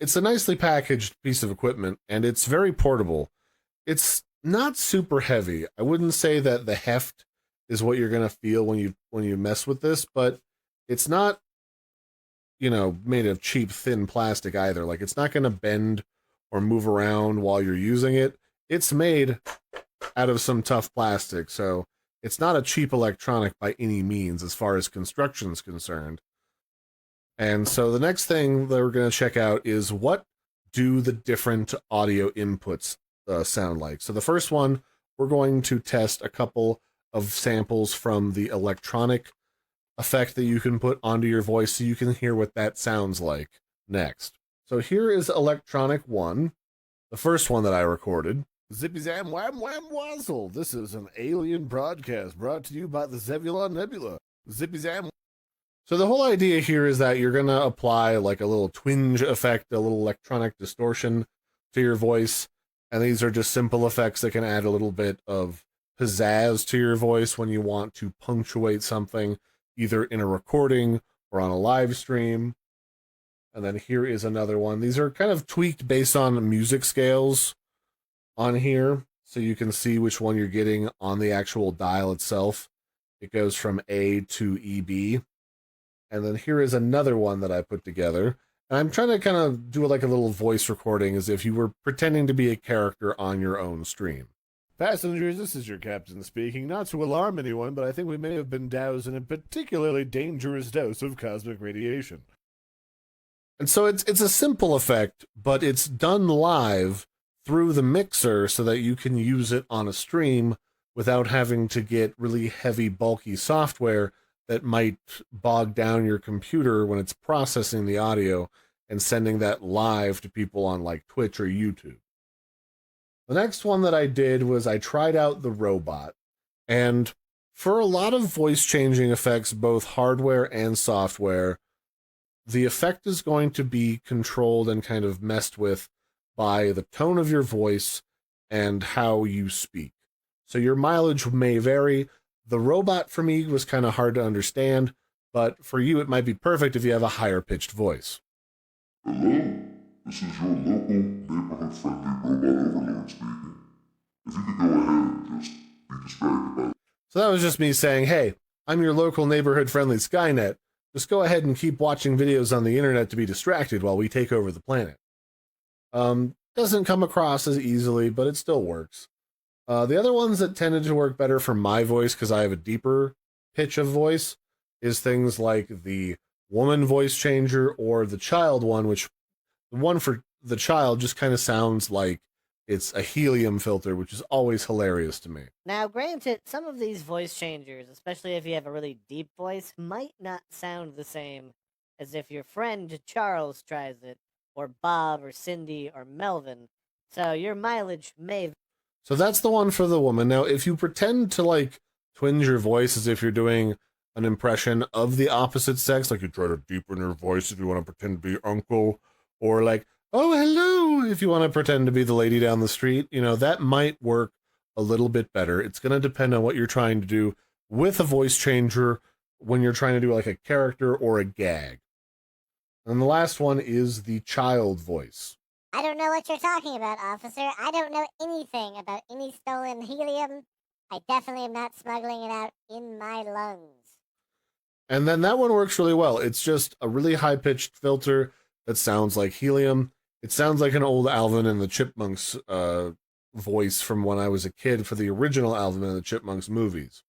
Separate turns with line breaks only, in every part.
it's a nicely packaged piece of equipment, and it's very portable. It's not super heavy. I wouldn't say that the heft is what you're gonna feel when you mess with this, but it's not, made of cheap thin plastic either. Like it's not gonna bend or move around while you're using it. It's made out of some tough plastic, so it's not a cheap electronic by any means as far as construction is concerned. And so the next thing that we're going to check out is what do the different audio inputs sound like. So the first one, we're going to test a couple of samples from the electronic effect that you can put onto your voice so you can hear what that sounds like next. So here is electronic one, the first one that I recorded. Zippy Zam Wham Wham Wazzle. This is an alien broadcast brought to you by the Zebulon Nebula. Zippy Zam. So the whole idea here is that you're going to apply like a little twinge effect, a little electronic distortion to your voice. And these are just simple effects that can add a little bit of pizzazz to your voice when you want to punctuate something, either in a recording or on a live stream. And then here is another one. These are kind of tweaked based on music scales on here, so you can see which one you're getting on the actual dial itself. It goes from A to EB. And then here is another one that I put together. And I'm trying to kind of do like a little voice recording as if you were pretending to be a character on your own stream. Passengers, this is your captain speaking. Not to alarm anyone, but I think we may have been doused in a particularly dangerous dose of cosmic radiation. And so it's a simple effect, but it's done live through the mixer so that you can use it on a stream without having to get really heavy, bulky software that might bog down your computer when it's processing the audio and sending that live to people on like Twitch or YouTube. The next one that I did was I tried out the robot. And for a lot of voice changing effects, both hardware and software, the effect is going to be controlled and kind of messed with by the tone of your voice and how you speak. So your mileage may vary. The robot for me was kind of hard to understand, but for you it might be perfect if you have a higher pitched voice.
Hello, this is your local neighborhood-friendly robot overlord speaking. If you could go ahead and just be distracted by...
So that was just me saying, hey, I'm your local neighborhood-friendly Skynet. Just go ahead and keep watching videos on the internet to be distracted while we take over the planet. Doesn't come across as easily, but it still works. The other ones that tended to work better for my voice, because I have a deeper pitch of voice, is things like the woman voice changer or the child one, which the one for the child just kind of sounds like it's a helium filter, which is always hilarious to me.
Now, granted, some of these voice changers, especially if you have a really deep voice, might not sound the same as if your friend Charles tries it, or Bob, or Cindy, or Melvin. So your mileage may...
So that's the one for the woman. Now, if you pretend to, like, twinge your voice as if you're doing an impression of the opposite sex, like you try to deepen your voice if you want to pretend to be your uncle, or like, oh, hello, if you want to pretend to be the lady down the street, that might work a little bit better. It's going to depend on what you're trying to do with a voice changer when you're trying to do, like, a character or a gag. And the last one is the child voice.
I don't know what you're talking about, officer. I don't know anything about any stolen helium. I definitely am not smuggling it out in my lungs.
And then that one works really well. It's just a really high-pitched filter that sounds like helium. It sounds like an old Alvin and the Chipmunks voice from when I was a kid for the original Alvin and the Chipmunks movies.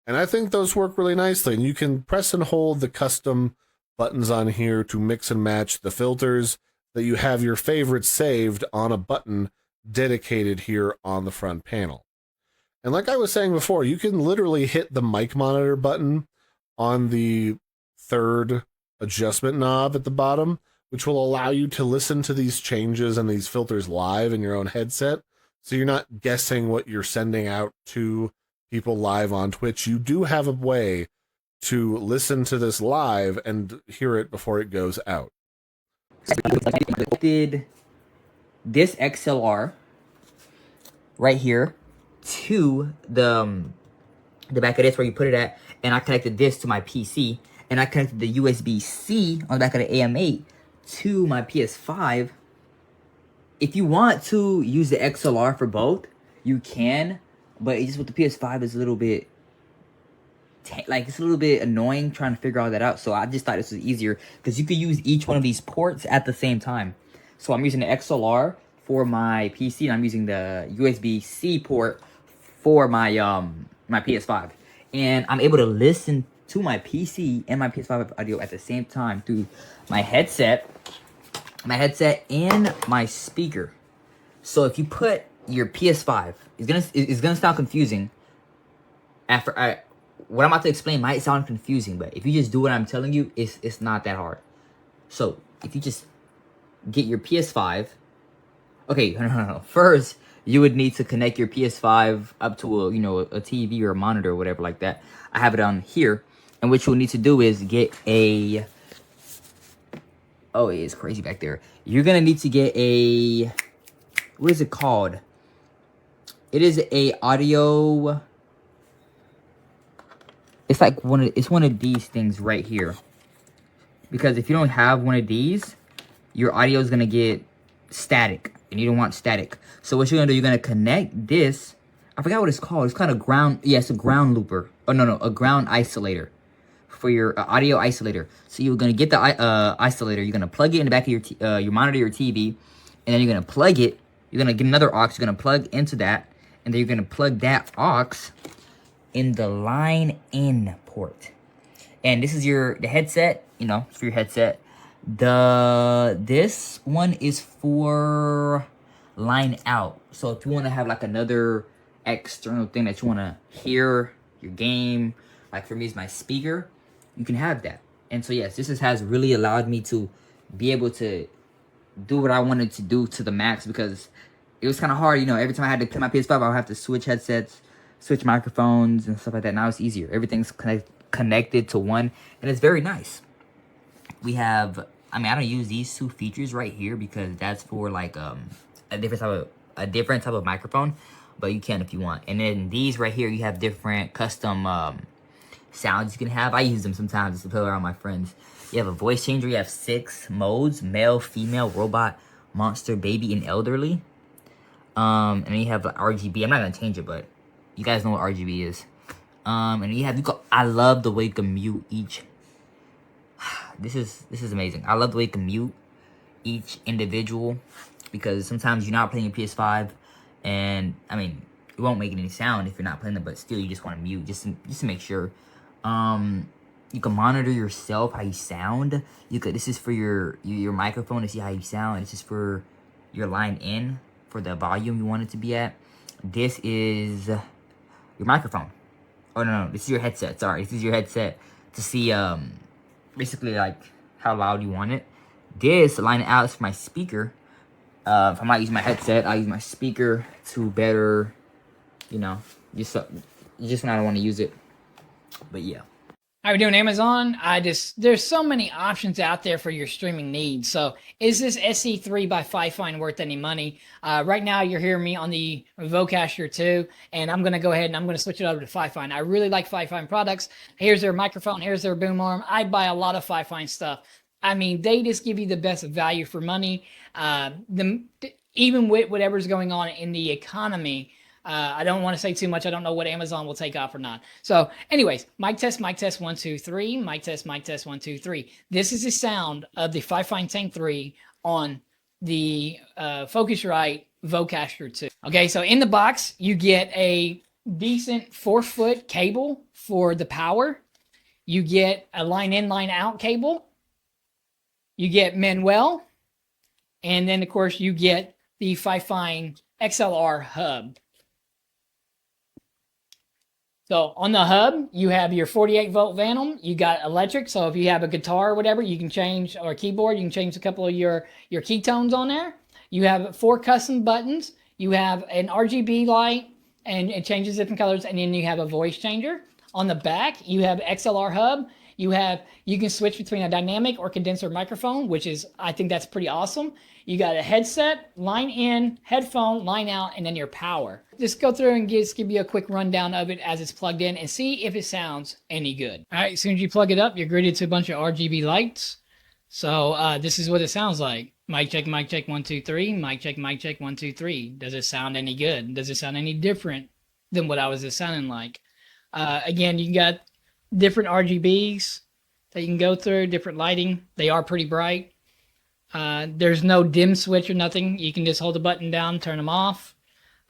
And I think those work really nicely. And you can press and hold the custom buttons on here to mix and match the filters that you have your favorites saved on a button dedicated here on the front panel. And like I was saying before, you can literally hit the mic monitor button on the third adjustment knob at the bottom, which will allow you to listen to these changes and these filters live in your own headset. So you're not guessing what you're sending out to people live on Twitch. You do have a way to listen to this live and hear it before it goes out.
Did this XLR right here to the back of this where you put it at, and I connected this to my PC, and I connected the USB-C on the back of the AM8 to my PS5. If you want to use the XLR for both, you can, but it's just with the PS5 is a little bit it's a little bit annoying trying to figure all that out. So I just thought this was easier because you could use each one of these ports at the same time. So I'm using the XLR for my PC, and I'm using the USB-C port for my my PS5, and I'm able to listen to my PC and my PS5 audio at the same time through my headset and my speaker. So if you put your PS5, it's gonna sound confusing. What I'm about to explain might sound confusing, but if you just do what I'm telling you, it's not that hard. So if you just get your PS5, okay, no. First, you would need to connect your PS5 up to a TV or a monitor or whatever like that. I have it on here, and what you'll need to do is get a. Oh, it's crazy back there. You're gonna need to get a. What is it called? It is a audio. It's like one of these things right here. Because if you don't have one of these, your audio is gonna get static, and you don't want static. So what you're gonna do, you're gonna connect this. I forgot what it's called. It's kind of ground. Yeah, it's a ground looper. Oh no, a ground isolator for your audio isolator. So you're gonna get the isolator. You're gonna plug it in the back of your monitor or TV, and then you're gonna plug it. You're gonna get another aux. You're gonna plug into that, and then you're gonna plug that aux in the line in port. And this is the headset, for your headset. This one is for line out. So if you want to have like another external thing that you want to hear your game, like for me it's my speaker, you can have that. And so yes, this has really allowed me to be able to do what I wanted to do to the max, because it was kind of hard, every time I had to play my PS5, I would have to switch headsets, switch microphones and stuff like that. Now it's easier. Everything's connected to one, and it's very nice. We have, I don't use these two features right here because that's for like a different type of microphone, but you can if you want. And then these right here, you have different custom sounds you can have. I use them sometimes just to play around with my friends. You have a voice changer. You have 6 modes: male, female, robot, monster, baby, and elderly. And then you have RGB. I'm not gonna change it, but you guys know what RGB is. And I love the way you can mute each. This is amazing. I love the way you can mute each individual, because sometimes you're not playing your PS5, and it won't make any sound if you're not playing them, but still you just want to mute just to make sure. You can monitor yourself, how you sound. This is for your microphone to see how you sound. This is for your line in for the volume you want it to be at. This is your microphone. Oh no, this is your headset. Sorry, this is your headset to see basically like how loud you want it. This line out is for my speaker. If I'm not using my headset, I use my speaker to better, just when I don't want to use it. But yeah.
How are we doing, Amazon? There's so many options out there for your streaming needs. So is this SC3 by FIFINE worth any money? Right now you're hearing me on the Vocaster 2, and I'm going to go ahead and I'm going to switch it over to FIFINE. I really like FIFINE products. Here's their microphone. Here's their boom arm. I buy a lot of FIFINE stuff. They just give you the best value for money. Even with whatever's going on in the economy, I don't want to say too much. I don't know what Amazon will take off or not. So anyways, mic test 1, 2, 3. Mic test 1, 2, 3. This is the sound of the FIFINE Tank 3 on the Focusrite Vocaster 2. Okay, so in the box, you get a decent 4-foot cable for the power. You get a line in, line out cable. You get Manuel. And then, of course, you get the FIFINE XLR hub. So on the hub, you have your 48-volt Phantom. You got electric. So if you have a guitar or whatever, you can change, or a keyboard, you can change a couple of your key tones on there. You have 4 custom buttons. You have an RGB light, and it changes different colors. And then you have a voice changer. On the back, you have XLR hub. You can switch between a dynamic or condenser microphone, which is, I think that's pretty awesome. You got a headset, line in, headphone, line out, and then your power. Just go through and give you a quick rundown of it as it's plugged in and see if it sounds any good. All right, as soon as you plug it up, you're greeted to a bunch of RGB lights. So this is what it sounds like. Mic check, 1, 2, 3. Mic check, 1, 2, 3. Does it sound any good? Does it sound any different than what I was just sounding like? Again, you got different RGBs that you can go through, different lighting. They are pretty bright. There's no dim switch or nothing. You can just hold the button down, turn them off.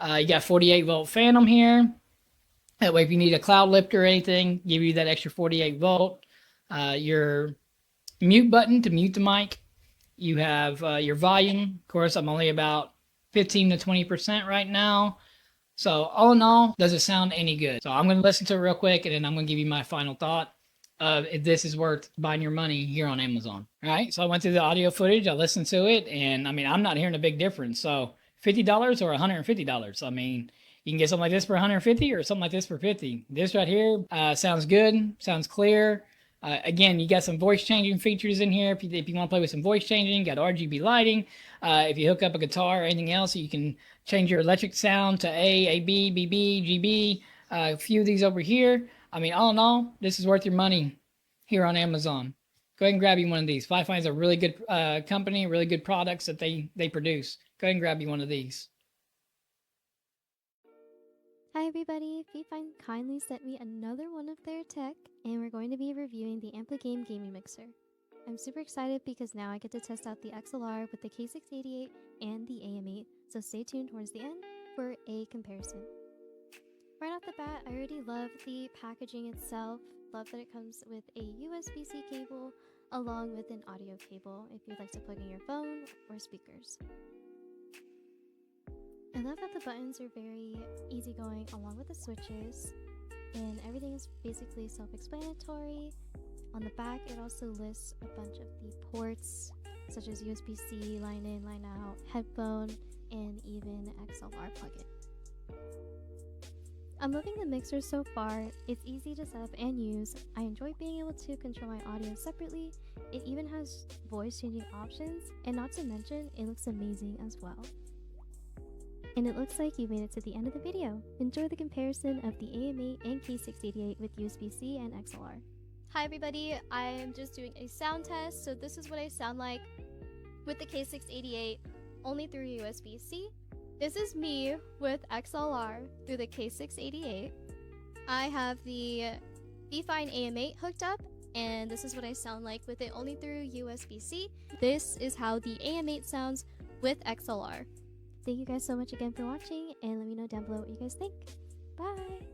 You got 48-volt phantom here. That way, if you need a cloud lifter or anything, give you that extra 48 volt. Your mute button to mute the mic. You have your volume. Of course, I'm only about 15 to 20% right now. So all in all, does it sound any good? So I'm going to listen to it real quick, and then I'm going to give you my final thought of if this is worth buying your money here on Amazon. All right, so I went through the audio footage. I listened to it, and I mean, I'm not hearing a big difference. So $50 or $150. I mean, you can get something like this for $150 or something like this for $50. This right here sounds good, sounds clear. Again, you got some voice changing features in here. If you want to play with some voice changing, you got RGB lighting. If you hook up a guitar or anything else, you can change your electric sound to A, B, B, B, G, B. A few of these over here. I mean, all in all, this is worth your money here on Amazon. Go ahead and grab you one of these. FIFINE is a really good company, really good products that they produce. Go ahead and grab you one of these.
Hi everybody, FIFINE kindly sent me another one of their tech, and we're going to be reviewing the AmpliGame gaming mixer. I'm super excited because now I get to test out the XLR with the K688 and the AM8, so stay tuned towards the end for a comparison. Right off the bat, I already love the packaging itself. Love that it comes with a USB-C cable along with an audio cable if you'd like to plug in your phone or speakers. I love that the buttons are very easygoing along with the switches, and everything is basically self-explanatory. On the back, it also lists a bunch of the ports, such as USB-C, line in, line out, headphone, and even XLR plug-in. I'm loving the mixer so far. It's easy to set up and use. I enjoy being able to control my audio separately. It even has voice changing options, and not to mention, it looks amazing as well. And it looks like you made it to the end of the video. Enjoy the comparison of the AM8 and K688 with USB-C and XLR.
Hi everybody, I'm just doing a sound test, so this is what I sound like with the K688 only through USB-C. This is me with XLR through the K688. I have the FIFINE AM8 hooked up, and this is what I sound like with it only through USB-C. This is how the AM8 sounds with XLR.
Thank you guys so much again for watching, and let me know down below what you guys think. Bye!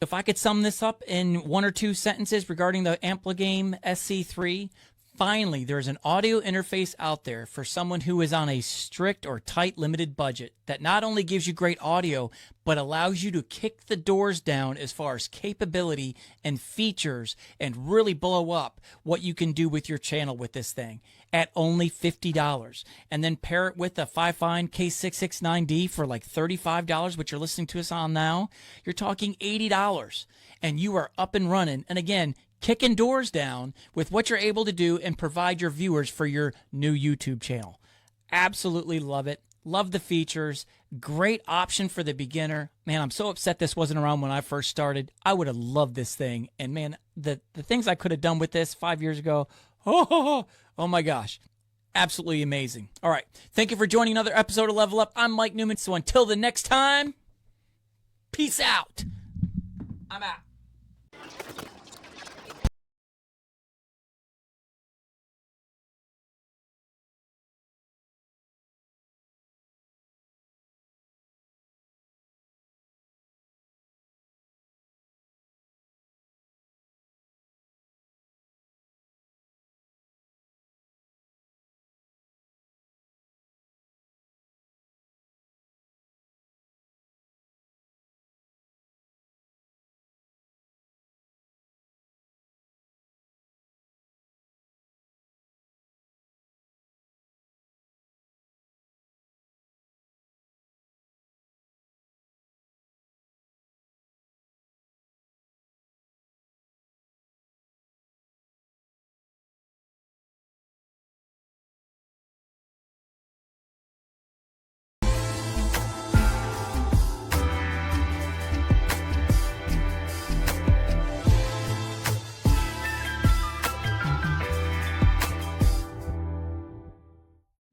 If I could sum this up in one or two sentences regarding the AmpliGame SC3, finally, there's an audio interface out there for someone who is on a strict or tight limited budget that not only gives you great audio, but allows you to kick the doors down as far as capability and features and really blow up what you can do with your channel with this thing at only $50. And then pair it with a FIFINE K669D for like $35, which you're listening to us on now. You're talking $80 and you are up and running. And again, kicking doors down with what you're able to do and provide your viewers for your new YouTube channel. Absolutely love it. Love the features. Great option for the beginner. Man, I'm so upset this wasn't around when I first started. I would have loved this thing. And man, the things I could have done with this 5 years ago, oh my gosh. Absolutely amazing. All right. Thank you for joining another episode of Level Up. I'm Mike Newman. So until the next time, Peace out. I'm out.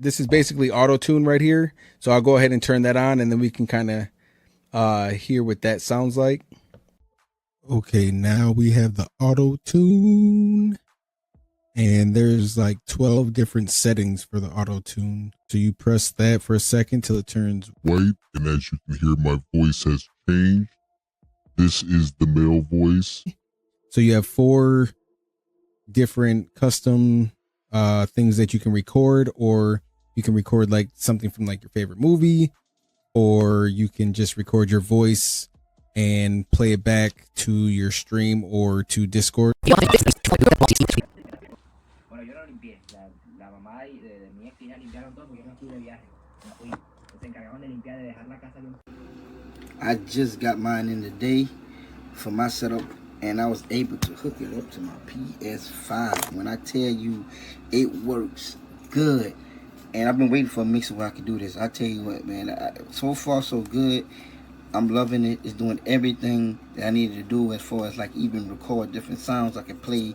This is basically auto tune right here. So I'll go ahead and turn that on, and then we can kind of hear what that sounds like. Okay, now we have the auto tune, and there's like 12 different settings for the auto tune. So you press that for a second till it turns
White, and as you can hear, my voice has changed. This is the male voice.
So you have 4 different custom things that you can record, or you can record like something from like your favorite movie, or you can just record your voice and play it back to your stream or to Discord.
I just got mine in today for my setup, and I was able to hook it up to my PS5. When I tell you it works good, and I've been waiting for a mixer where I could do this. I tell you what, man, so far so good. I'm loving it. It's doing everything that I needed to do as far as like even record different sounds I can play.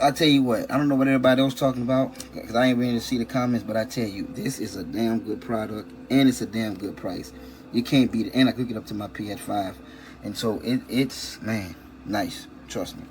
I tell you what, I don't know what everybody else talking about because I ain't ready to see the comments, but I tell you, this is a damn good product and it's a damn good price. You can't beat it, and I could get up to my PS5, and so it's man, nice. Trust me.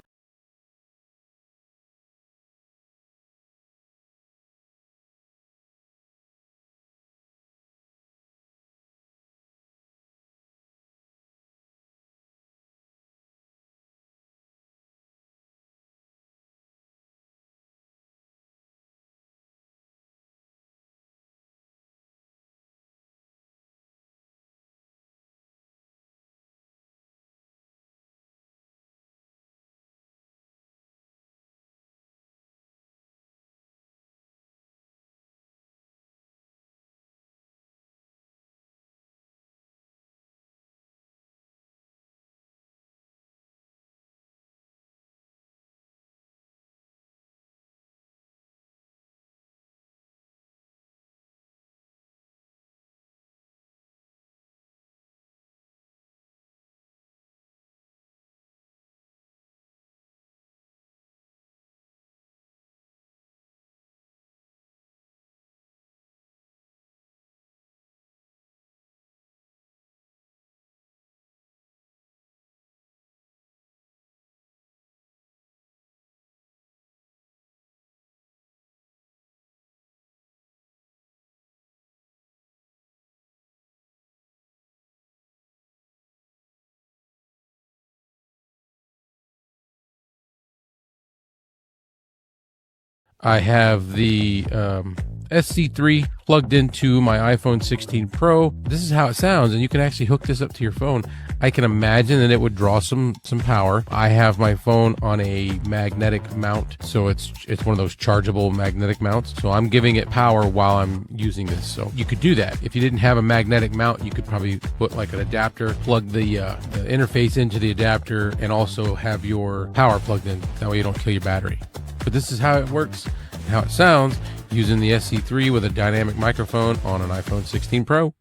I have the SC3 plugged into my iPhone 16 Pro. This is how it sounds, and you can actually hook this up to your phone. I can imagine that it would draw some power. I have my phone on a magnetic mount, so it's one of those chargeable magnetic mounts. So I'm giving it power while I'm using this. So you could do that. If you didn't have a magnetic mount, you could probably put like an adapter, plug the interface into the adapter, and also have your power plugged in. That way you don't kill your battery. But this is how it works and how it sounds using the SC3 with a dynamic microphone on an iPhone 16 Pro.